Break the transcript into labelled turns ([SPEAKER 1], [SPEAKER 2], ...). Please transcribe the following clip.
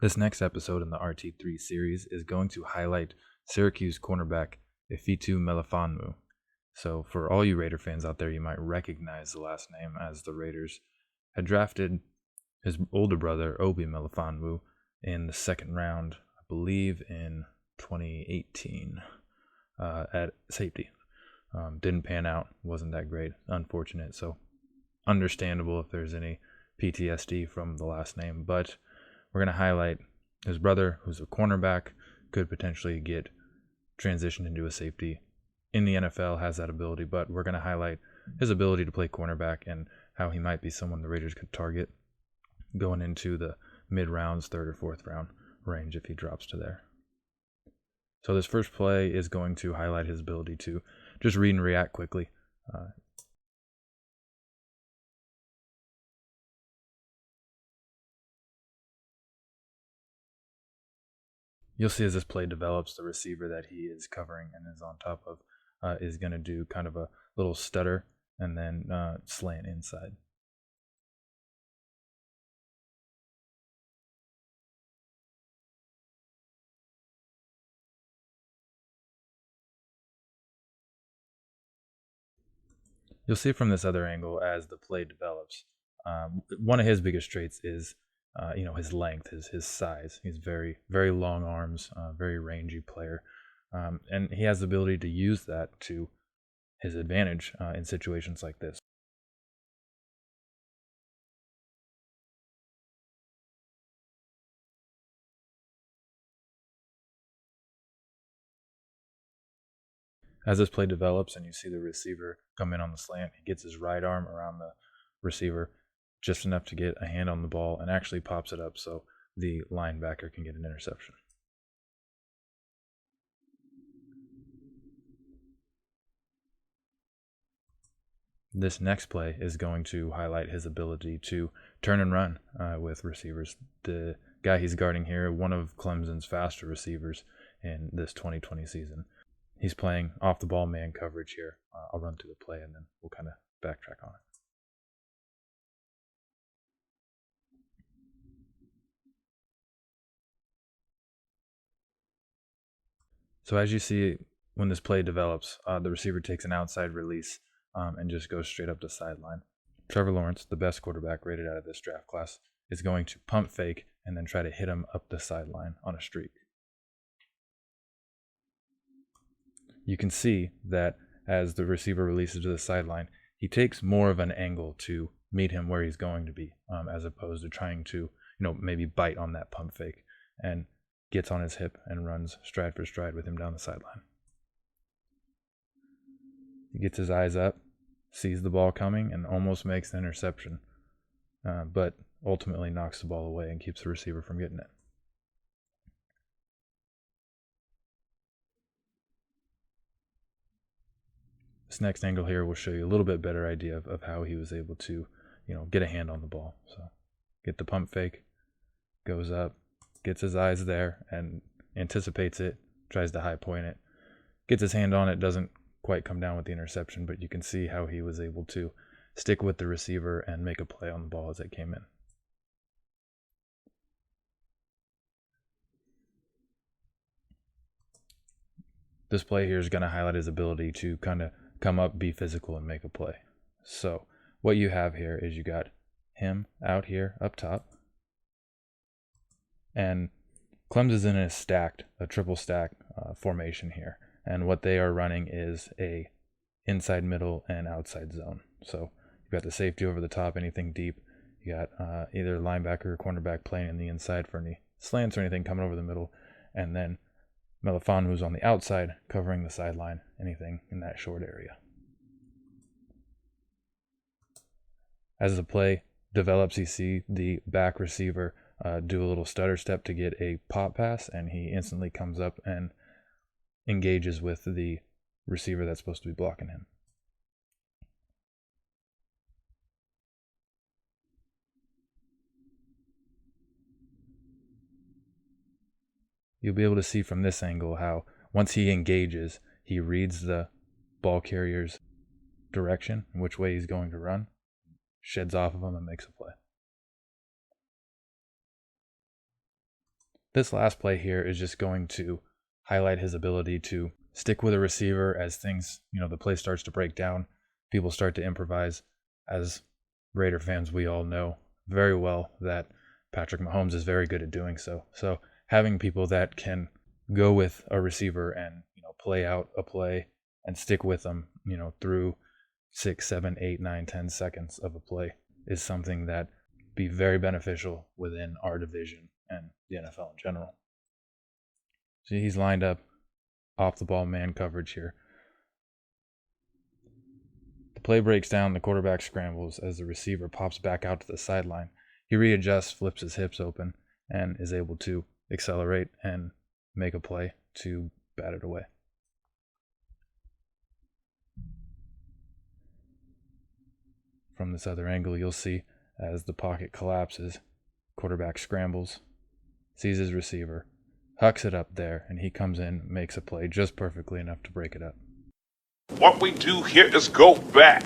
[SPEAKER 1] This next episode in the RT3 series is going to highlight Syracuse cornerback Ifeatu Melifonwu. So, for all you Raider fans out there, you might recognize the last name, as the Raiders had drafted his older brother, Obi Melifonwu, in the second round, I believe in 2018, at safety. Didn't pan out, wasn't that great, unfortunate, so understandable if there's any PTSD from the last name, but we're going to highlight his brother, who's a cornerback, could potentially get transitioned into a safety in the NFL, has that ability, but we're going to highlight his ability to play cornerback and how he might be someone the Raiders could target going into the mid-rounds, third or fourth round range if he drops to there. So this first play is going to highlight his ability to just read and react quickly. You'll see as this play develops, the receiver that he is covering and is on top of is going to do kind of a little stutter and then slant inside. You'll see from this other angle as the play develops. One of his biggest traits is, his length, his size. He's very, very long arms, very rangy player, and he has the ability to use that to his advantage in situations like this. As this play develops and you see the receiver come in on the slant, he gets his right arm around the receiver just enough to get a hand on the ball and actually pops it up so the linebacker can get an interception. This next play is going to highlight his ability to turn and run with receivers. The guy he's guarding here, one of Clemson's faster receivers in this 2020 season. He's playing off the ball man coverage here. I'll run through the play and then we'll kind of backtrack on it. So as you see, when this play develops, the receiver takes an outside release and just goes straight up the sideline. Trevor Lawrence, the best quarterback rated out of this draft class, is going to pump fake and then try to hit him up the sideline on a streak. You can see that as the receiver releases to the sideline, he takes more of an angle to meet him where he's going to be, as opposed to trying to, maybe bite on that pump fake, and gets on his hip and runs stride for stride with him down the sideline. He gets his eyes up, sees the ball coming, and almost makes the interception, but ultimately knocks the ball away and keeps the receiver from getting it. This next angle here will show you a little bit better idea of how he was able to, get a hand on the ball. So get the pump fake, goes up, gets his eyes there and anticipates it, tries to high point it, gets his hand on it, doesn't quite come down with the interception, but you can see how he was able to stick with the receiver and make a play on the ball as it came in. This play here is going to highlight his ability to kind of come up, be physical, and make a play. So what you have here is you got him out here up top, and Clemson's in a triple stack formation here, and what they are running is a inside, middle, and outside zone. So you've got the safety over the top, anything deep. You got either linebacker or cornerback playing in the inside for any slants or anything coming over the middle, and then Melifonwu's on the outside covering the sideline, anything in that short area. As the play develops, you see the back receiver do a little stutter step to get a pop pass, and he instantly comes up and engages with the receiver that's supposed to be blocking him. You'll be able to see from this angle how once he engages, he reads the ball carrier's direction, which way he's going to run, sheds off of him, and makes a play. This last play here is just going to highlight his ability to stick with a receiver as things, the play starts to break down. People start to improvise. As Raider fans, we all know very well that Patrick Mahomes is very good at doing so. So having people that can go with a receiver and, play out a play and stick with them, through 6, 7, 8, 9, 10 seconds of a play is something that be very beneficial within our division and the NFL in general. See, he's lined up off the ball man coverage here. The play breaks down, the quarterback scrambles as the receiver pops back out to the sideline. He readjusts, flips his hips open, and is able to accelerate and make a play to bat it away. From this other angle, you'll see as the pocket collapses, quarterback scrambles, sees his receiver, hucks it up there, and he comes in, makes a play just perfectly enough to break it up.
[SPEAKER 2] What we do here is go back.